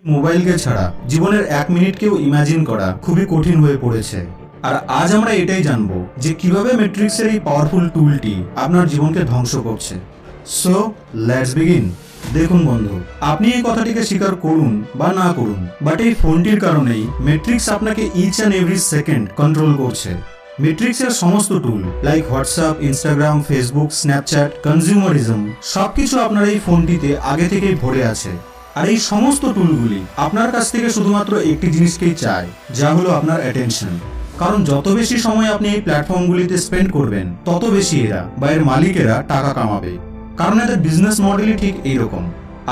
মোবাইলকে ছাড়া জীবনের 1 মিনিটকেও ইমাজিন করা খুবই কঠিন হয়ে পড়েছে। আর আজ আমরা এটাই জানবো যে কিভাবে ম্যাট্রিক্সের এই পাওয়ারফুল টুলটি আপনার জীবনকে ধ্বংস করছে। So let's begin. দেখুন বন্ধু, আপনি এই কথাটিকে স্বীকার করুন বা না করুন, বাট এই ফোনটির কারণেই ম্যাট্রিক্স আপনাকে each and every second control করছে। ম্যাট্রিক্সের সমস্ত tool like WhatsApp, Instagram, Facebook, Snapchat, consumerism সবকিছু আপনার এই ফোনটিতে আগে থেকেই ভরে আছে। আর এই সমস্ত টুলগুলি আপনার কাছ থেকে শুধুমাত্র একটি জিনিসকেই চায়, যা হলো আপনার অ্যাটেনশন। কারণ যত বেশি সময় আপনি এই প্ল্যাটফর্মগুলিতে স্পেন্ড করবেন, তত বেশি এরা বা এর মালিকেরা টাকা কামাবে। কারণ এদের বিজনেস মডেলই ঠিক এইরকম।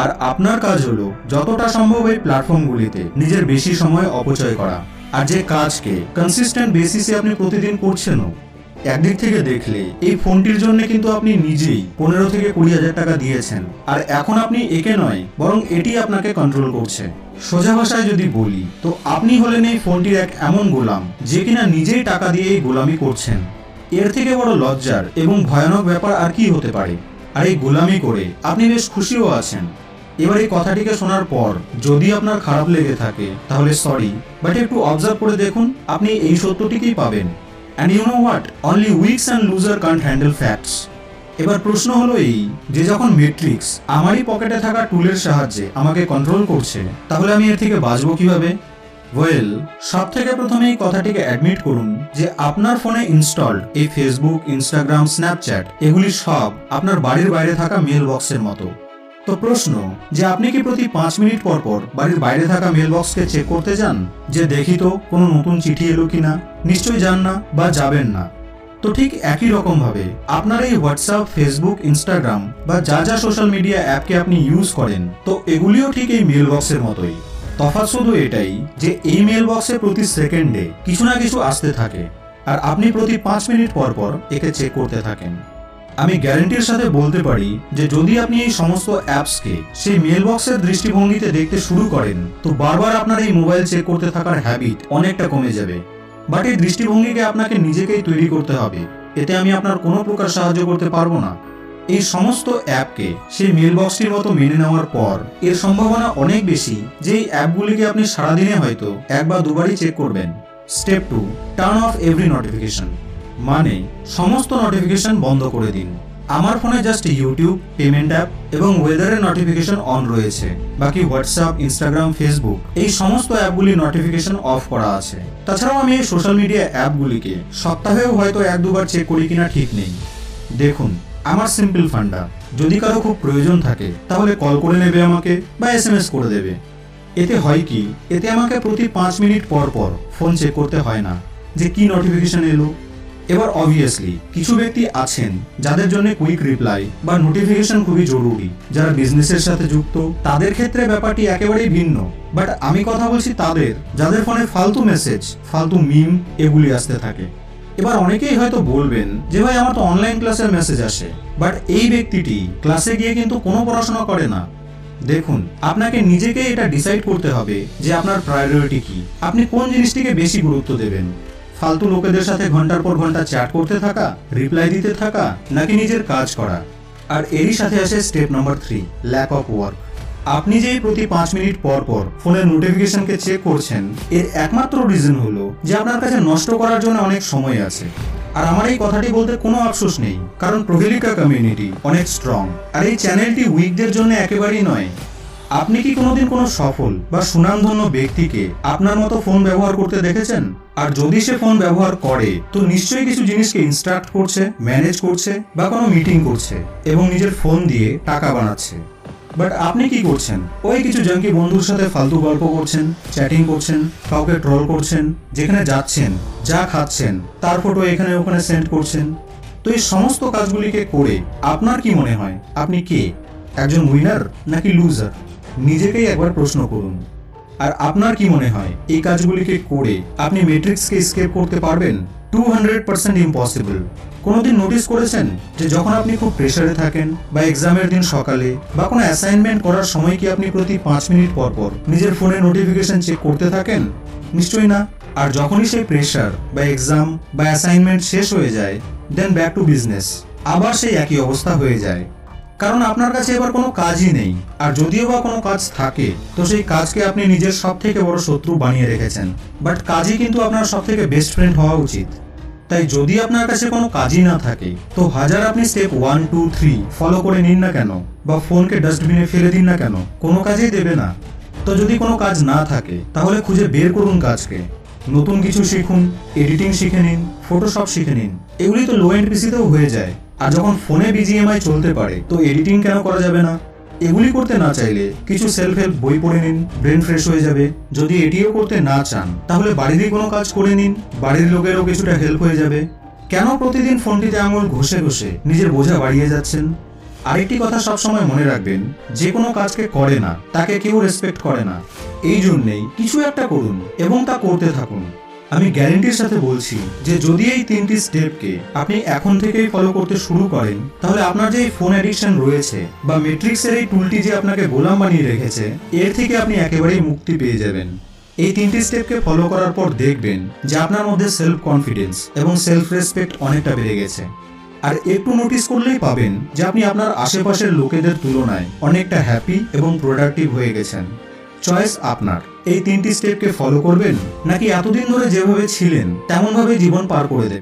আর আপনার কাজ হলো যতটা সম্ভব এই প্ল্যাটফর্মগুলিতে নিজের বেশি সময় অপচয় করা। আর যে কাজকে কনসিস্টেন্ট বেসিসে আপনি প্রতিদিন করছেনও, একদিক থেকে দেখলে এই ফোনটির জন্য কিন্তু আপনি নিজেই 15 থেকে 20,000 টাকা দিয়েছেন। আর এখন আপনি একে নয়, বরং এটি আপনাকে কন্ট্রোল করছে। সোজা ভাষায় যদি বলি, তো আপনি হলেন এই ফোনটির এক এমন গোলাম, যে কিনা নিজেই টাকা দিয়ে এই গোলামি করছেন। এর থেকে বড় লজ্জার এবং ভয়ানক ব্যাপার আর কি হতে পারে? আর এই গোলামি করে আপনি বেশ খুশিও আছেন। এবার এই কথাটিকে শোনার পর যদি আপনার খারাপ লেগে থাকে, তাহলে সরি, বাট একটু অবজার্ভ করে দেখুন, আপনি এই সত্যটিকেই পাবেন। And you know what? Only weaks and loser can't handle facts. এবার প্রশ্ন হলো এই যে যখন ম্যাট্রিক্স আমারই পকেটে থাকা টুলের সাহায্যে আমাকে কন্ট্রোল করছে, তাহলে আমি এর থেকে বাঁচবো কিভাবে? ওয়েল, সব থেকে প্রথমে এই কথাটিকে অ্যাডমিট করুন যে আপনার ফোনে ইনস্টলড এই ফেসবুক, ইনস্টাগ্রাম, স্ন্যাপচ্যাট এগুলি সব আপনার বাড়ির বাইরে থাকা মেল বক্সের মতো। তো প্রশ্ন যে আপনি কি প্রতি 5 মিনিট পর পর বাড়ির বাইরে থাকা মেল বক্সকে চেক করতে যান যে দেখি তো কোনো নতুন চিঠি এলো কিনা? নিশ্চয়ই যান না বা যাবেন না। তো ঠিক একই রকম ভাবে আপনার এই হোয়াটসঅ্যাপ, ফেসবুক, ইনস্টাগ্রাম বা যা যা সোশ্যাল মিডিয়া অ্যাপকে আপনি ইউজ করেন, তো এগুলিও ঠিক এই মেল বক্সের মতোই। তফাৎ শুধু এটাই যে এই মেল বক্সে প্রতি সেকেন্ডে কিছু না কিছু আসতে থাকে, আর আপনি প্রতি 5 মিনিট পর পর একে চেক করতে থাকেন। আমি গ্যারান্টির সাথে বলতে পারি যে যদি আপনি এই সমস্ত অ্যাপসকে সেই মেল বক্সের দৃষ্টিভঙ্গিতে দেখতে শুরু করেন, তো বারবার আপনার এই মোবাইল চেক করতে থাকার হ্যাবিট অনেকটা কমে যাবে। বাট এই দৃষ্টিভঙ্গিকে আপনাকে নিজেকেই তৈরি করতে হবে, এতে আমি আপনার কোনো প্রকার সাহায্য করতে পারবো না। এই সমস্ত অ্যাপকে সেই মেল বক্সটির মতো মেনে নেওয়ার পর এর সম্ভাবনা অনেক বেশি যে এই অ্যাপগুলিকে আপনি সারাদিনে হয়তো 1 বা 2 বারই চেক করবেন। Step 2, turn off every notification. মানে সমস্ত নোটিফিকেশন বন্ধ করে দিন। আমার ফোনে জাস্ট ইউটিউব, পেমেন্ট অ্যাপ এবং ওয়েদারের নোটিফিকেশন অন রয়েছে। বাকি হোয়াটসঅ্যাপ, ইনস্টাগ্রাম, ফেসবুক এই সমস্ত অ্যাপগুলির নোটিফিকেশন অফ করা আছে। তাছাড়াও আমি এই সোশ্যাল মিডিয়া অ্যাপগুলিকে সপ্তাহেও হয়তো 1-2 বার চেক করি কিনা ঠিক নেই। দেখুন, আমার সিম্পল ফান্ডা, যদি কারো খুব প্রয়োজন থাকে তাহলে কল করে নেবে আমাকে বা SMS করে দেবে। এতে হয় কি, এতে আমাকে প্রতি 5 মিনিট পর পর ফোন চেক করতে হয় না যে কি নোটিফিকেশন এলো। এবার অবভিয়াসলি কিছু ব্যক্তি আছেন যাদের জন্য কুইক রিপ্লাই বা নোটিফিকেশন খুবই জরুরি, যারা বিজনেসের সাথে যুক্ত, তাদের ক্ষেত্রে ব্যাপারটি একেবারেই ভিন্ন। বাট আমি কথা বলছি তাদের যাদের ফোনে ফালতু মেসেজ, ফালতু মিম এগুলি আসতে থাকে। এবার অনেকেই হয়তো বলবেন যে ভাই আমার তো অনলাইন ক্লাসের মেসেজ আসে, বাট এই ব্যক্তিটি ক্লাসে গিয়ে কিন্তু কোনো পড়াশোনা করে না। দেখুন, আপনাকে নিজেকে এটা ডিসাইড করতে হবে যে আপনার প্রায়োরিটি কি, আপনি কোন জিনিসটিকে বেশি গুরুত্ব দেবেন। ফালতু লোকেদের সাথে ঘন্টার পর ঘন্টা চ্যাট করতে থাকা, রিপ্লাই দিতে থাকা, নাকি নিজের কাজ করা? আর এরই সাথে আসে step number 3, lack of work. আপনি যে প্রতি 5 মিনিট পর পর ফোনের নোটিফিকেশনকে চেক করছেন, এর একমাত্র রিজন হলো যে আপনার কাছে নষ্ট করার জন্য অনেক সময় আছে। আর আমার এই কথাটি বলতে কোনো আফসোস নেই, কারণ প্রহেলিকা কমিউনিটি অনেক স্ট্রং, আর এই চ্যানেলটি উইকদের জন্য একেবারেই নয়। আপনি কি কোনোদিন কোনো সফল বা সুনামধন্য ব্যক্তিকে আপনার মতো ফোন ব্যবহার করতে দেখেছেন? আর যদি সে ফোন ব্যবহার করে, তো নিশ্চয়ই কিছু জিনিসকে ইনস্ট্রাক্ট করছে, ম্যানেজ করছে বা কোনো মিটিং করছে এবং নিজের ফোন দিয়ে টাকা বানাচ্ছে। বাট আপনি কি করছেন? ওই কিছু জাঙ্কি বন্ধুর সাথে ফালতু গল্প করছেন, চ্যাটিং করছেন, কাউকে ট্রল করছেন, যেখানে যাচ্ছেন, যা খাচ্ছেন তার ফটো এখানে ওখানে সেন্ড করছেন। তো এই সমস্ত কাজগুলিকে করে আপনার কি মনে হয় আপনি কে, একজন উইনার নাকি লুজার? নিজেকেই একবার প্রশ্ন করুন। আর আপনার কি মনে হয় এই কাজগুলিকে করে আপনি ম্যাট্রিক্সকে এসকেপ করতে পারবেন? 200% ইম্পসিবল। কোনোদিন নোটিস করেছেন যে যখন আপনি খুব প্রেসারে থাকেন বা এক্সামের দিন সকালে বা কোনো অ্যাসাইনমেন্ট করার সময় কি আপনি প্রতি 5 মিনিট পর পর নিজের ফোনে নোটিফিকেশন চেক করতে থাকেন? নিশ্চয়ই না। আর যখনই সেই প্রেসার বা এক্সাম বা অ্যাসাইনমেন্ট শেষ হয়ে যায়, দেন ব্যাক টু বিজনেস, আবার সেই একই অবস্থা হয়ে যায়। কারণ আপনার কাছে এবার কোনো কাজই নেই, আর যদিও বা কোনো কাজ থাকে তো সেই কাজকে আপনি নিজের সব থেকে বড় শত্রু বানিয়ে রেখেছেন। বাট কাজই কিন্তু আপনার সব থেকে বেস্ট ফ্রেন্ড হওয়া উচিত। তাই যদি আপনার কাছে কোনো কাজই না থাকে তো হাজার আপনি স্টেপ 1, 2, 3 ফলো করে নিন না কেন, বা ফোনকে ডাস্টবিনে ফেলে দিন না কেন, কোনো কাজেই দেবে না। তো যদি কোনো কাজ না থাকে তাহলে খুঁজে বের করুন কাজকে, নতুন কিছু শিখুন, এডিটিং শিখে নিন, ফটোশপ শিখে নিন। এগুলি তো লো এন্ড পিসিতেও হয়ে যায়। আর যখন ফোনে বিজিএমআই চলতে পারে তো এডিটিং কেন করা যাবে না? এগুলি করতে না চাইলে কিছু সেলফ হেল্প বই পড়ে নিন, ব্রেন ফ্রেশ হয়ে যাবে। যদি এটিও করতে না চান তাহলে বাড়িরই কোনো কাজ করে নিন, বাড়ির লোকেরও কিছুটা হেল্প হয়ে যাবে। কেন প্রতিদিন ফোনটিতে আঙুল ঘষে ঘষে নিজের বোঝা বাড়িয়ে যাচ্ছেন? আরেকটি কথা সবসময় মনে রাখবেন, যে কোনো কাজকে করে না তাকে কেউ রেসপেক্ট করে না। এই জন্যেই কিছু একটা করুন এবং তা করতে থাকুন। আমি গ্যারেন্টির সাথে বলছি যে যদি এই 3টি স্টেপকে আপনি এখন থেকেই ফলো করতে শুরু করেন তাহলে আপনার যে ফোন অ্যাডিকশন রয়েছে বা ম্যাট্রিক্সের এই টুলটি যে আপনাকে গোলাম বানিয়ে রেখেছে এর থেকে আপনি একেবারেই মুক্তি পেয়ে যাবেন। এই 3টি স্টেপকে ফলো করার পর দেখবেন যে আপনার মধ্যে সেলফ কনফিডেন্স এবং সেলফ রেসপেক্ট অনেকটা বেড়ে গেছে। আর একটু নোটিস করলেই পাবেন যে আপনি আপনার আশেপাশের লোকেদের তুলনায় অনেকটা হ্যাপি এবং প্রোডাক্টিভ হয়ে গেছেন। চয়েস আপনার। এই 3টি স্টেপকে ফলো করবেন নাকি এতদিন ধরে যেভাবে ছিলেন তেমনভাবে জীবন পার করে দেবেন।